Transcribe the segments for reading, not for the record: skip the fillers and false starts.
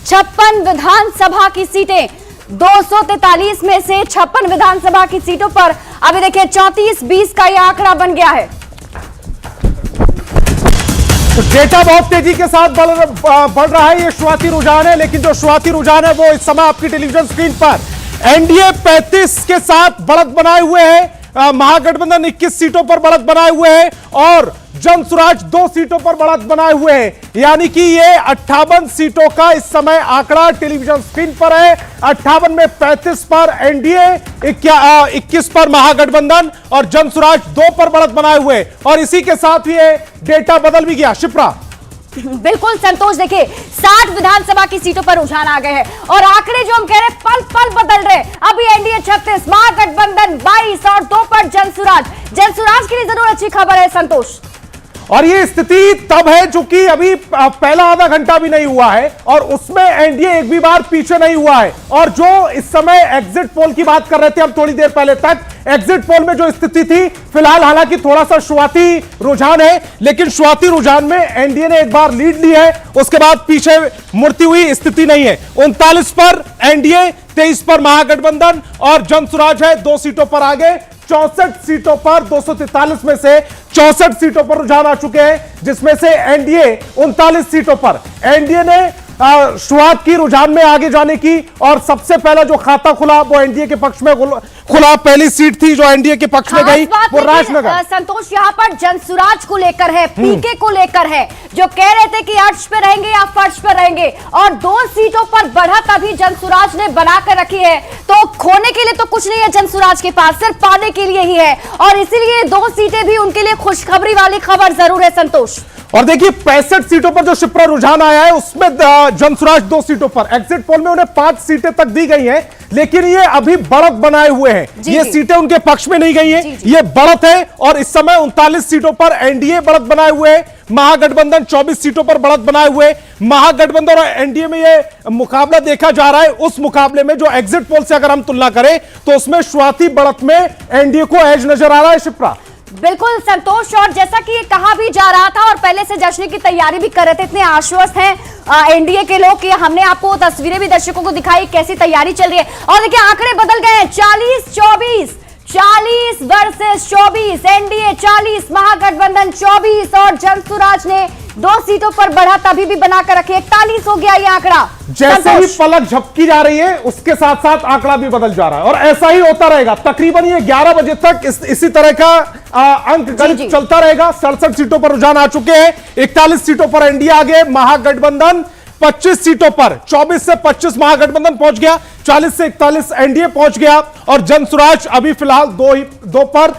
56 विधानसभा की सीटें, 243 में से 56 विधानसभा की सीटों पर अभी देखिए 34-20 का यह आंकड़ा बन गया है। तो डेटा बहुत तेजी के साथ बढ़ रहा है, ये शुरुआती रुझान है, लेकिन जो शुरुआती रुझान है वो इस समय आपकी टेलीविजन स्क्रीन पर एनडीए 35 के साथ बढ़त बनाए हुए है, महागठबंधन 21 सीटों पर बढ़त बनाए हुए हैं और जनसुराज 2 सीटों पर बढ़त बनाए हुए हैं, यानी कि ये 58 सीटों का इस समय आंकड़ा टेलीविजन स्क्रीन पर है। 58 में 35 पर एनडीए, 21 पर महागठबंधन और जनसुराज 2 पर बढ़त बनाए हुए, और इसी के साथ ये डेटा बदल भी गया। शिप्रा, बिल्कुल संतोष, देखिए 60 विधानसभा की सीटों पर रुझान आ गए हैं और आंकड़े जो हम कह रहे हैं पल पल बदल रहे हैं। अभी एनडीए 36, महागठबंधन 22 और 2 पर जनसुराज के लिए जरूर अच्छी खबर है संतोष। और ये स्थिति तब है चूंकि अभी पहला आधा घंटा भी नहीं हुआ है और उसमें एनडीए एक भी बार पीछे नहीं हुआ है। और जो इस समय एग्जिट पोल की बात कर रहे थे हम थोड़ी देर पहले तक, एग्जिट पोल में जो स्थिति थी, फिलहाल हालांकि थोड़ा सा शुरुआती रुझान है, लेकिन शुरुआती रुझान में एनडीए ने एक बार लीड ली है, उसके बाद पीछे मुड़ती हुई स्थिति नहीं है। 39 पर एनडीए, 23 पर महागठबंधन और जनसुराज है 2 सीटों पर आगे। 64 सीटों पर 243 में से 64 सीटों पर रुझान आ चुके हैं, जिसमें से एनडीए 39 सीटों पर। एनडीए ने शुरुआत की रुझान में आगे जाने की और सबसे पहला जो खाता खुला वो एनडीए के पक्ष में खुला। पहली सीट थी जो एनडीए के पक्ष में गई वो राजनगर। संतोष, यहाँ पर जनसुराज को लेकर है, पीके को लेकर है, जो कह रहे थे कि अर्श पे रहेंगे या फर्श पे रहेंगे, और 2 सीटों पर बढ़त अभी जनसुराज ने बनाकर रखी है। तो खोने के लिए तो कुछ नहीं है जनसुराज के पास, सिर्फ पाने के लिए ही है, और इसीलिए 2 सीटें भी उनके लिए खुशखबरी वाली खबर जरूर है संतोष। और देखिए 65 सीटों पर जो शिप्रा रुझान आया है उसमें जनसुराज 2 सीटों पर, एग्जिट पोल में उन्हें 5 सीटें तक दी गई हैं, लेकिन ये अभी बढ़त बनाए हुए हैं, ये सीटें उनके पक्ष में नहीं गई हैं, ये बढ़त है। और इस समय 39 सीटों पर एनडीए बढ़त बनाए हुए है, महागठबंधन 24 सीटों पर बढ़त बनाए हुए। महागठबंधन और एनडीए में ये मुकाबला देखा जा रहा है, उस मुकाबले में जो एग्जिट पोल से अगर हम तुलना करें तो उसमें शुरुआती बढ़त में एनडीए को एज नजर आ रहा है। शिप्रा, बिल्कुल संतोष, और जैसा कि ये कहा भी जा रहा था और पहले से जश्न की तैयारी भी कर रहे थे, इतने आश्वस्त हैं एनडीए के लोग कि हमने आपको तस्वीरें भी दर्शकों को दिखाई कैसी तैयारी चल रही है। और देखिए आंकड़े बदल गए हैं, 40-24, 40 वर्सेस 24, एनडीए 40, महागठबंधन 24 और जनसुराज ने 2 सीटों पर बढ़त अभी भी बनाकर रखी। 41 हो गया ये आंकड़ा। जैसे ही पलक झपकी जा रही है उसके साथ साथ आंकड़ा भी बदल जा रहा है, और ऐसा ही होता रहेगा तकरीबन ये 11 बजे तक इसी तरह का अंक गणित चलता रहेगा। 67 सीटों पर रुझान आ चुके हैं, 41 सीटों पर एनडीए आगे, महागठबंधन 25 सीटों पर, 24 से 25 महागठबंधन पहुंच गया, 40 से 41 एनडीए पहुंच गया, और जनसुराज अभी फिलहाल 2 पर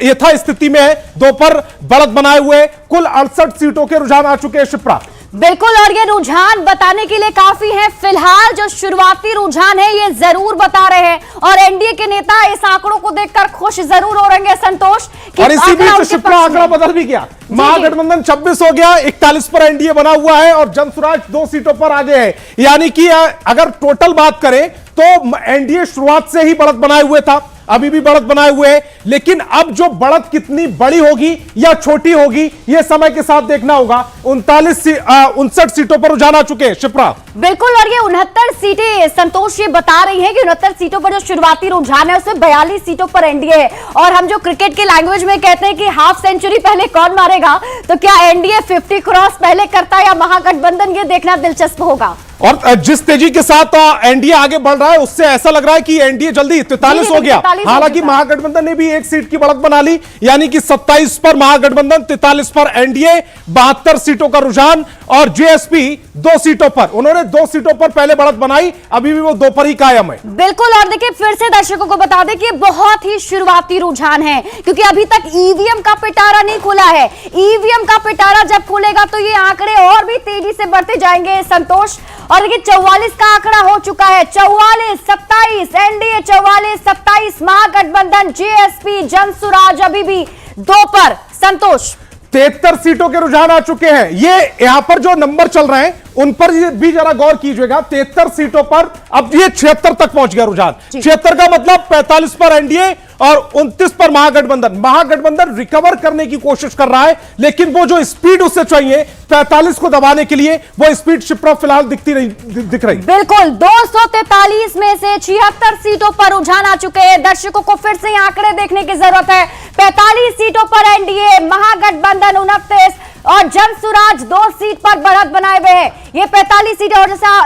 यथा स्थिति में है, 2 पर बढ़त बनाए हुए। कुल 68 सीटों के रुझान आ चुके हैं। शिप्रा, बिल्कुल, और ये रुझान बताने के लिए काफी है। फिलहाल जो शुरुआती रुझान है ये जरूर बता रहे हैं, और एनडीए के नेता इस आंकड़ों को देखकर खुश जरूर हो रहे हैं संतोष। और इसी बीच शिप्रा आंकड़ा बदल भी गया, महागठबंधन 26 हो गया, 41 पर एनडीए बना हुआ है और जनसुराज 2 सीटों पर आगे है। यानी कि अगर टोटल बात करें तो एनडीए शुरुआत से ही बढ़त बनाए हुए था, अभी भी बढ़त बनाए हुए हैं, लेकिन अब जो बढ़त कितनी बड़ी होगी या छोटी होगी यह समय के साथ देखना होगा। 59 सीटों पर रुझान आ चुके हैं। शिप्रा, बिल्कुल, और ये 69 सीटें संतोष ये बता रही हैं कि 69 सीटों पर जो शुरुआती रुझान है उसमें 42 सीटों पर एनडीए है। और हम जो क्रिकेट के लैंग्वेज में कहते हैं कि हाफ सेंचुरी पहले कौन मारेगा, तो क्या एनडीए 50 क्रॉस पहले करता है या महागठबंधन, ये देखना दिलचस्प होगा। और जिस तेजी के साथ एनडीए आगे बढ़ रहा है उससे ऐसा लग रहा है कि एनडीए जल्दी 43 हो गया। हालांकि महागठबंधन ने भी 1 सीट की बढ़त बना ली, यानी कि 27 पर महागठबंधन, 43 पर एनडीए, 72 सीटों का रुझान, और जेएसपी 2 सीटों पर, उन्होंने 2 सीटों पर पहले बढ़त बनाई, अभी भी वो 2 पर ही कायम है। बिल्कुल, और देखिए फिर से दर्शकों को बता दें कि बहुत ही शुरुआती रुझान है, क्योंकि अभी तक ईवीएम का पिटारा नहीं खुला है। ईवीएम का पिटारा जब खुलेगा तो ये आंकड़े और भी तेजी से बढ़ते जाएंगे संतोष। और देखिए 44 का आंकड़ा हो चुका है, 44-27 एनडीए, 44-27 महागठबंधन, जेएसपी, जनसुराज अभी भी 2 पर संतोष। 73 सीटों के रुझान आ चुके हैं। ये यहां पर जो नंबर चल रहे हैं उन पर भी जरा गौर कीजिएगा। 73 सीटों पर अब ये 76 तक पहुंच गया रुझान। 76 का मतलब 45 पर एनडीए और 29 पर महागठबंधन रिकवर करने की कोशिश कर रहा है, लेकिन वो जो स्पीड उससे चाहिए 45 को दबाने के लिए, वो स्पीड शिप्रा फिलहाल दिख रही। बिल्कुल 243 में से 76 सीटों पर रुझान आ चुके हैं। दर्शकों को फिर से आंकड़े देखने की जरूरत है। 45 सीटों पर एनडीए, महागठबंधन 29 और जनसुराज 2 सीट पर बढ़त बनाए हुए हैं। ये 45 सीटें और जैसा